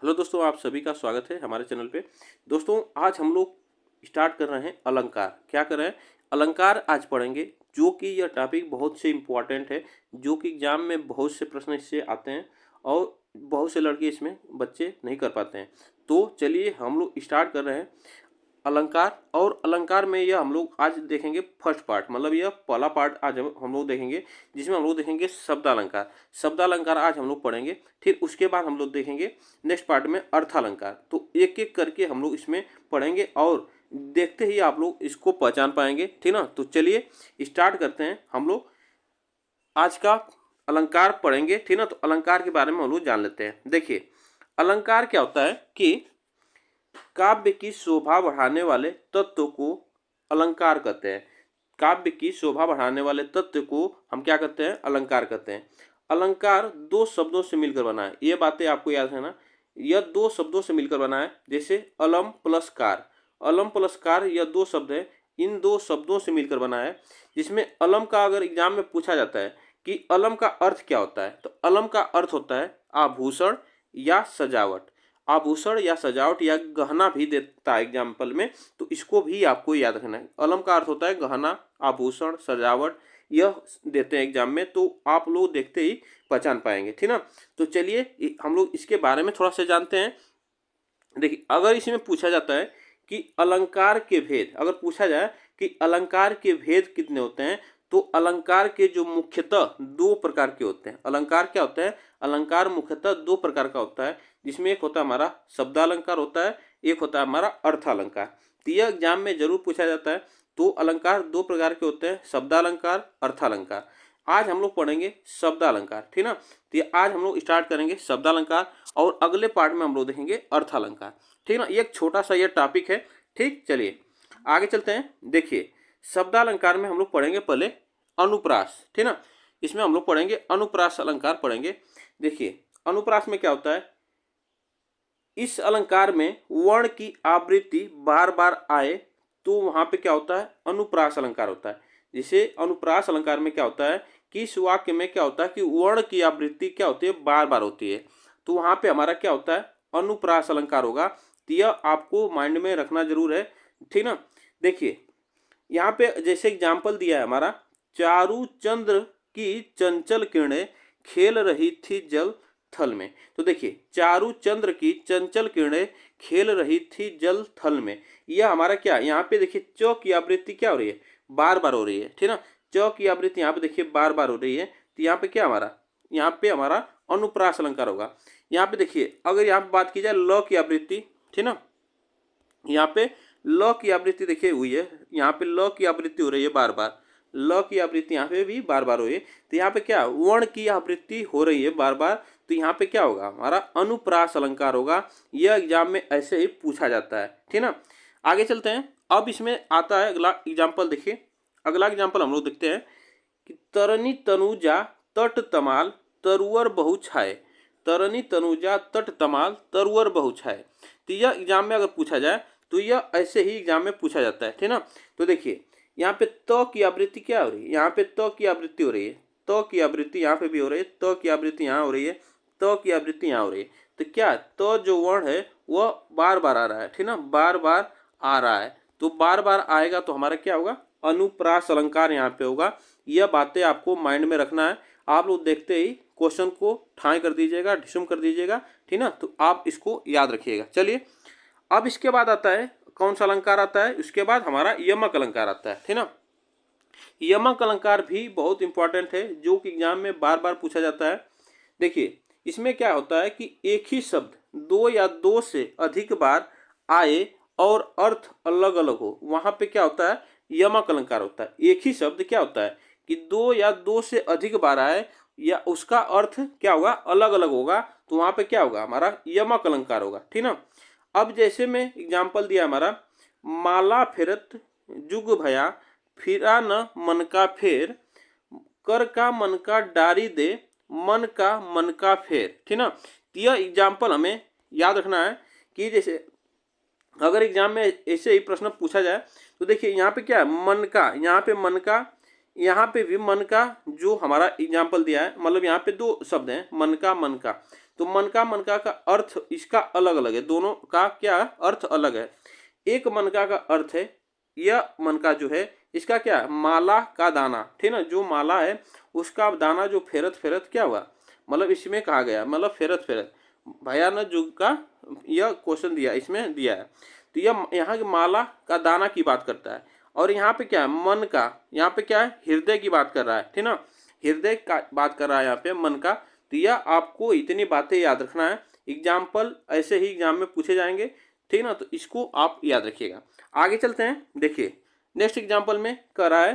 Hello दोस्तों, आप सभी का स्वागत है हमारे चैनल पे। दोस्तों, आज हम लोग स्टार्ट कर रहे हैं अलंकार। क्या कर रहे हैं? अलंकार आज पढ़ेंगे, जो कि यह टॉपिक बहुत से इम्पोर्टेंट है, जो कि एग्जाम में बहुत से प्रश्न इससे आते हैं और बहुत से लड़के इसमें बच्चे नहीं कर पाते हैं। तो चलिए हम लोग स्टार्ट कर रहे हैं अलंकार। और अलंकार में यह हम लोग आज देखेंगे फर्स्ट पार्ट, मतलब यह पहला पार्ट आज हम लोग देखेंगे, जिसमें हम लोग देखेंगे शब्दालंकार। शब्दालंकार आज हम लोग पढ़ेंगे। फिर उसके बाद हम लोग देखेंगे नेक्स्ट पार्ट में अर्थालंकार। तो एक एक करके हम लोग इसमें पढ़ेंगे और देखते ही आप लोग इसको पहचान पाएंगे, ठीक ना। तो चलिए स्टार्ट करते हैं। हम लोग आज का अलंकार पढ़ेंगे, ठीक ना। तो अलंकार के बारे में हम लोग जान लेते हैं। देखिए, अलंकार क्या होता है कि काव्य की शोभा बढ़ाने वाले तत्व को अलंकार कहते हैं। काव्य की शोभा बढ़ाने वाले तत्व को हम क्या कहते हैं? अलंकार कहते हैं। अलंकार दो शब्दों से मिलकर बना है, ये बातें आपको याद है ना। यह दो शब्दों से मिलकर बना है, जैसे अलम प्लस कार। अलम प्लस कार यह दो शब्द है, इन दो शब्दों से मिलकर बना है। जिसमें अलम का अगर एग्जाम में पूछा जाता है कि अलम का अर्थ क्या होता है, तो अलम का अर्थ होता है आभूषण या सजावट। आभूषण या सजावट या गहना भी देता है एग्जाम्पल में, तो इसको भी आपको याद रखना है। अलम का अर्थ होता है गहना, आभूषण, सजावट, यह देते हैं एग्जाम में, तो आप लोग देखते ही पहचान पाएंगे, ठीक ना। तो चलिए हम लोग इसके बारे में थोड़ा सा जानते हैं। देखिए, अगर इसमें पूछा जाता है कि अलंकार के भेद, अगर पूछा जाए कि अलंकार के भेद कितने होते हैं, तो अलंकार के जो मुख्यतः दो प्रकार के होते हैं। अलंकार क्या होता है? अलंकार मुख्यतः दो प्रकार का होता है, जिसमें एक होता है हमारा शब्दालंकार होता है, एक होता है हमारा अर्थालंकार। तो यह एग्जाम में जरूर पूछा जाता है। तो अलंकार दो प्रकार के होते हैं, शब्दालंकार, अर्थालंकार। आज हम लोग पढ़ेंगे शब्दालंकार, ठीक ना। तो ये आज हम लोग स्टार्ट करेंगे शब्दालंकार और अगले पार्ट में हम लोग देखेंगे अर्थालंकार, ठीक ना। ये एक छोटा सा ये टॉपिक है, ठीक। चलिए आगे चलते हैं। देखिए, शब्दालंकार में हम लोग पढ़ेंगे पहले अनुप्रास, ठीक ना। इसमें हम लोग पढ़ेंगे अनुप्रास अलंकार पढ़ेंगे। देखिए, अनुप्रास में क्या होता है? इस अलंकार में वर्ण की आवृत्ति बार बार आए तो वहां पे क्या होता है? अनुप्रास अलंकार होता है। जैसे अनुप्रास अलंकार में क्या होता है कि इस वाक्य में क्या होता है कि वर्ण की आवृत्ति क्या होती है? बार बार होती है। तो वहां पे हमारा क्या होता है? अनुप्रास अलंकार होगा। तो यह आपको माइंड में रखना जरूर है, ठीक ना। देखिए, यहाँ पे जैसे एग्जाम्पल दिया है हमारा, चारू चंद्र की चंचल किरणें खेल रही थी जल थल में। तो देखिए, चारू चंद्र की चंचल किरणें खेल रही थी जल थल में, यह हमारा क्या, यहाँ पे देखिए च की आवृत्ति क्या हो रही है? बार बार हो रही है, ठीक ना। च की आवृत्ति यहाँ पे देखिए बार बार हो रही है। तो यहाँ पे क्या हमारा, यहाँ पे हमारा अनुप्रास अलंकार होगा। यहाँ पे देखिए, अगर यहाँ पे बात की जाए ल की आवृत्ति, ठीक ना, यहाँ पे ल की आवृत्ति देखिए हुई है, यहाँ पे ल की आवृत्ति हो रही है बार बार, ल की आवृत्ति यहाँ पे भी बार बार हो रही है। तो यहाँ पे क्या, वर्ण की आवृत्ति हो रही है बार बार, तो यहाँ पे क्या होगा? हमारा अनुप्रास अलंकार होगा। यह एग्जाम में ऐसे ही पूछा जाता है, ठीक ना। आगे चलते हैं। अब इसमें आता है अगला एग्जाम्पल। देखिए, अगला एग्जाम्पल हम लोग देखते हैं कि तरनी तनुजा तट तमाल तरुअर बहु छाए। तरनी तनुजा तट तमाल तरुअर बहु छाए। तो यह एग्जाम में अगर पूछा जाए तो यह ऐसे ही एग्जाम में पूछा जाता है, ठीक ना। तो देखिए, यहाँ पे त की आवृत्ति क्या हो रही है? यहाँ पे त की आवृत्ति हो रही है, त की आवृत्ति यहाँ पे भी हो रही है, त की आवृत्ति यहाँ हो रही है, त की आवृत्ति यहाँ हो रही है। तो क्या, त जो वर्ण है वह बार बार आ रहा है, ठीक ना, बार बार आ रहा है। तो बार बार आएगा तो हमारा क्या होगा? अनुप्रास अलंकार यहाँ पे होगा। यह बातें आपको माइंड में रखना है। आप लोग देखते ही क्वेश्चन को ठाई कर दीजिएगा, ढिसुम कर दीजिएगा, ठीक ना। तो आप इसको याद रखिएगा। चलिए, अब इसके बाद आता है कौन सा अलंकार आता है? उसके बाद हमारा यमक अलंकार आता है, ठीक ना। यमक अलंकार भी बहुत इंपॉर्टेंट है, जो कि एग्जाम में बार बार पूछा जाता है। देखिए, इसमें क्या होता है कि एक ही शब्द दो या दो से अधिक बार आए और अर्थ अलग अलग हो, वहां पे क्या होता है? यमक अलंकार होता है। एक ही शब्द क्या होता है कि दो या दो से अधिक बार आए या उसका अर्थ क्या होगा? अलग अलग होगा, तो वहां पे क्या होगा? हमारा यमक अलंकार होगा, ठीक ना। अब जैसे में एग्जाम्पल दिया हमारा, माला फेरत जुग भया फिरा न मन का फेर, कर का मन का डारी दे मन का फेर, ठीक ना। तो यह एग्जाम्पल हमें याद रखना है कि जैसे अगर एग्जाम में ऐसे ही प्रश्न पूछा जाए तो देखिए, यहाँ पे क्या है? मन का, यहाँ पे मन का, यहाँ पे भी मन का जो हमारा एग्जाम्पल दिया है, मतलब यहाँ पे दो शब्द हैं, मन का, तो मन का अर्थ इसका अलग अलग है, दोनों का क्या अर्थ अलग है। एक मन का अर्थ है, यह मन का जो है इसका क्या है, माला का दाना, ठीक ना, जो माला है उसका दाना जो फेरत फेरत क्या हुआ, मतलब इसमें कहा गया, मतलब फेरत फेरत भयानक युग का यह क्वेश्चन दिया, इसमें दिया है। तो यह यहाँ की माला का दाना की बात करता है। और यहाँ पे क्या है, मन का, यहाँ पे क्या है, हृदय की बात कर रहा है, ठीक ना, हृदय का बात कर रहा है यहाँ पे मन का। तो यह आपको इतनी बातें याद रखना है, एग्जाम्पल ऐसे ही एग्जाम में पूछे जाएंगे, ठीक ना, तो इसको आप याद रखिएगा। आगे चलते हैं, देखिए नेक्स्ट एग्जाम्पल में कह रहा है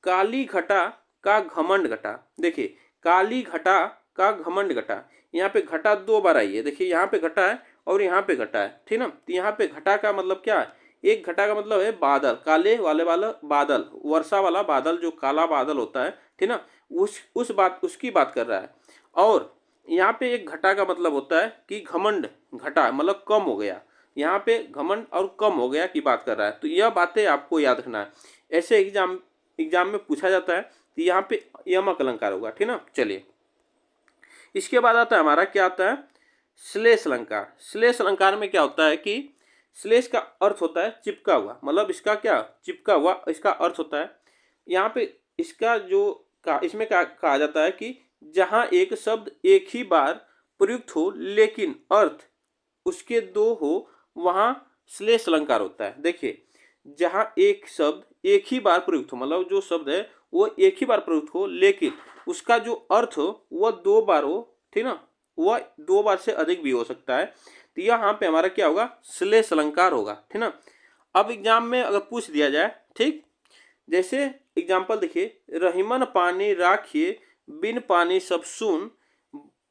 काली घटा का घमंड घटा। देखिए काली घटा का घमंड घटा, यहाँ पे घटा दो बार आई है, देखिए यहाँ पे घटा है और यहाँ पे घटा है, ठीक ना। तो यहाँ पे घटा का मतलब क्या है, एक घटा का मतलब है बादल, काले वाले वाला बादल, वर्षा वाला बादल, जो काला बादल होता है, ठीक ना, उसकी बात कर रहा है। और यहाँ पे एक घटा का मतलब होता है कि घमंड घटा, मतलब कम हो गया, यहाँ पे घमंड और कम हो गया की बात कर रहा है। तो यह बातें आपको याद रखना है, ऐसे एग्जाम में पूछा जाता है। तो यहाँ पे यमक अलंकार होगा, ठीक ना। चलिए इसके बाद आता है हमारा क्या आता है, श्लेष अलंकार। श्लेष अलंकार में क्या होता है कि श्लेष का अर्थ होता है चिपका हुआ, मतलब इसका क्या चिपका हुआ, इसका अर्थ होता है यहाँ पे इसका जो इसमें कहा जाता है कि जहाँ एक शब्द एक ही बार प्रयुक्त हो लेकिन अर्थ उसके दो हो, वहाँ श्लेष अलंकार होता है। देखिए जहाँ एक शब्द एक ही बार प्रयुक्त हो, मतलब जो शब्द है वो एक ही बार प्रयुक्त हो लेकिन उसका जो अर्थ हो वह दो बार हो, ठीक ना, वह दो बार से अधिक भी हो सकता है। तो यहाँ पे हमारा क्या होगा, श्लेष अलंकार होगा, ठीक ना। अब एग्जाम में अगर पूछ दिया जाए, ठीक, जैसे एग्जाम्पल देखिए, रहीमन पानी राखिए बिन पानी सब सुन,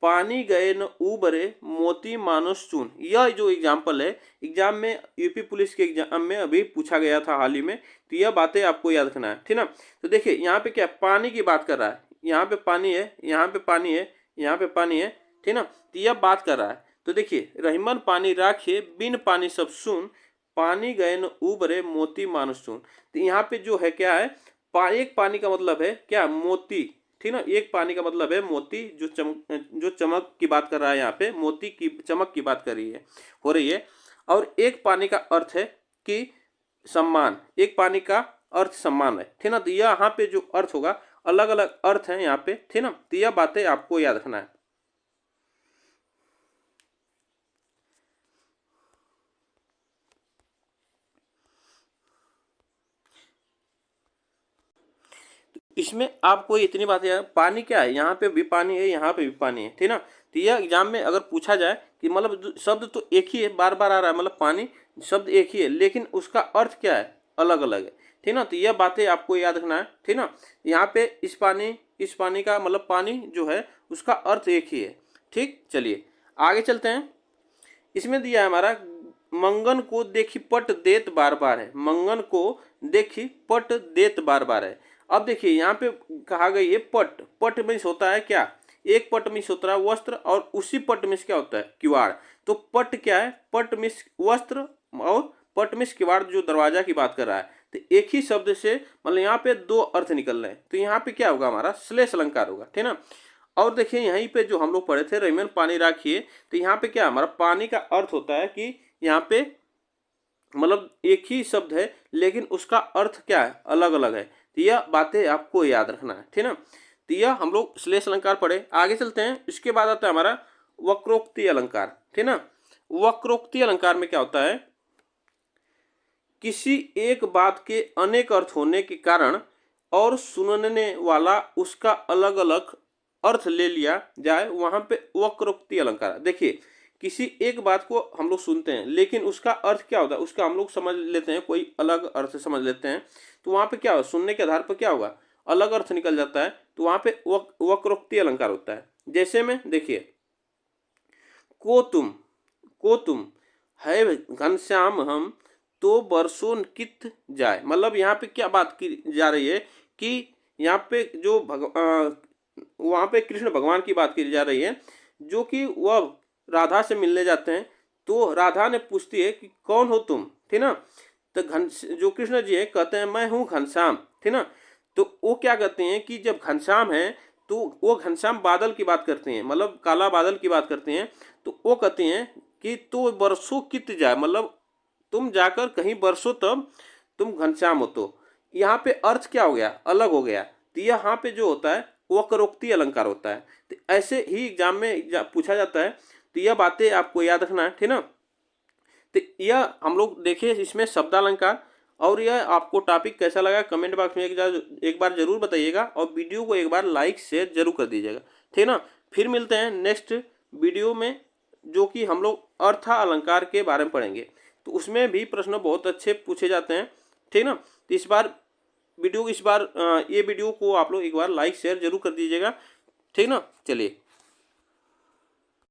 पानी गए न उबरे मोती मानुष चून। यह जो एग्जाम्पल है एग्जाम में यूपी पुलिस के एग्जाम में अभी पूछा गया था हाल ही में, तो यह बातें आपको याद रखना है, ठीक ना। तो देखिए यहाँ पे क्या पानी की बात कर रहा है, यहाँ पे पानी है, यहाँ पे पानी है, यहाँ पे पानी है, ठीक ना। तो यह बात कर रहा है। तो देखिए रहीमन पानी राखे बिन पानी सब सुन, पानी गए न उबरे मोती मानुष चून। तो यहाँ पे जो है क्या है, एक पानी का मतलब है क्या, मोती, ठीक ना, एक पानी का मतलब है मोती, जो चमक की बात कर रहा है, यहाँ पे मोती की चमक की बात कर रही है, हो रही है। और एक पानी का अर्थ है कि सम्मान, एक पानी का अर्थ सम्मान है, ठीक ना। तो यहाँ पे जो अर्थ होगा अलग अलग अर्थ है यहाँ पे, ठीक ना। तो यह बातें आपको याद रखना है। इसमें आपको इतनी बात यार, पानी क्या है, यहाँ पे भी पानी है, यहाँ पे भी पानी है, ठीक ना। तो यह एग्जाम में अगर पूछा जाए कि मतलब शब्द तो एक ही है, बार बार आ रहा है, मतलब पानी शब्द एक ही है लेकिन उसका अर्थ क्या है, अलग अलग है, ठीक ना। तो यह बातें आपको याद रखना है, ठीक ना। यहाँ पे इस पानी का मतलब पानी जो है उसका अर्थ एक ही है, ठीक। चलिए आगे चलते हैं, इसमें दिया है हमारा मंगन को देखी पट देत बार बार है, मंगन को देखी पट देत बार बार है। अब देखिए यहाँ पे कहा गई है पट, पट मीन्स होता है क्या, एक पट मीन्स होता है वस्त्र, और उसी पट मीन्स क्या होता है, किवाड़। तो पट क्या है, पट मीन्स वस्त्र और पट मीन्स किवाड़, जो दरवाजा की बात कर रहा है। तो एक ही शब्द से मतलब यहाँ पे दो अर्थ निकल रहे हैं, तो यहाँ पे क्या होगा, हमारा श्लेष अलंकार होगा, ठीक ना। और देखिए यहीं पे जो हम लोग पढ़े थे रहीमन पानी राखिए, तो यहाँ पे क्या हमारा पानी का अर्थ होता है कि यहाँ पे मतलब एक ही शब्द है लेकिन उसका अर्थ क्या है, अलग अलग है। तो यह बातें आपको याद रखना है, ठीक ना। तो यह हम लोग श्लेष अलंकार पढ़े। आगे चलते हैं, इसके बाद आता है हमारा वक्रोक्ति अलंकार, ठीक ना। वक्रोक्ति अलंकार में क्या होता है, किसी एक बात के अनेक अर्थ होने के कारण और सुनने वाला उसका अलग अलग अर्थ ले लिया जाए, वहां पे वक्रोक्ति अलंकार। देखिए किसी एक बात को हम लोग सुनते हैं लेकिन उसका अर्थ क्या होता है, उसका हम लोग समझ लेते हैं, कोई अलग अर्थ समझ लेते हैं, तो वहां पे क्या होगा, सुनने के आधार पर क्या होगा, अलग अर्थ निकल जाता है, तो वहां पे वक्रोक्ति अलंकार होता है। जैसे में देखिए, को तुम है घनश्याम हम तो बरसों कित जाए, मतलब यहाँ पे क्या बात की जा रही है कि यहाँ पे जो वहाँ पे कृष्ण भगवान की बात की जा रही है, जो कि वह राधा से मिलने जाते हैं। तो राधा ने पूछती है कि कौन हो तुम, ठीक ना। तो जो कृष्ण जी है कहते हैं मैं हूँ घनश्याम, ठीक ना। तो वो क्या कहते हैं कि जब घनश्याम है तो वो घनश्याम बादल की बात करते हैं, मतलब काला बादल की बात करते हैं। तो वो कहते हैं कि तो बरसों कित जाए, मतलब तुम जाकर कहीं बरसों तब तुम घनश्याम हो। तो यहाँ पे अर्थ क्या हो गया, अलग हो गया। तो यहाँ पे जो होता है वक्रोक्ति अलंकार होता है। तो ऐसे ही एग्जाम में पूछा जाता है। तो यह बातें आपको याद रखना है, ठीक ना। तो यह हम लोग देखिए इसमें शब्दालंकार। और यह आपको टॉपिक कैसा लगा कमेंट बॉक्स में एक बार जरूर बताइएगा, और वीडियो को एक बार लाइक शेयर जरूर कर दीजिएगा, ठीक ना। फिर मिलते हैं नेक्स्ट वीडियो में, जो कि हम लोग अर्थ अलंकार के बारे में पढ़ेंगे। तो उसमें भी प्रश्न बहुत अच्छे पूछे जाते हैं, ठीक ना। तो इस बार ये वीडियो को आप लोग एक बार लाइक शेयर जरूर कर दीजिएगा, ठीक ना। चलिए।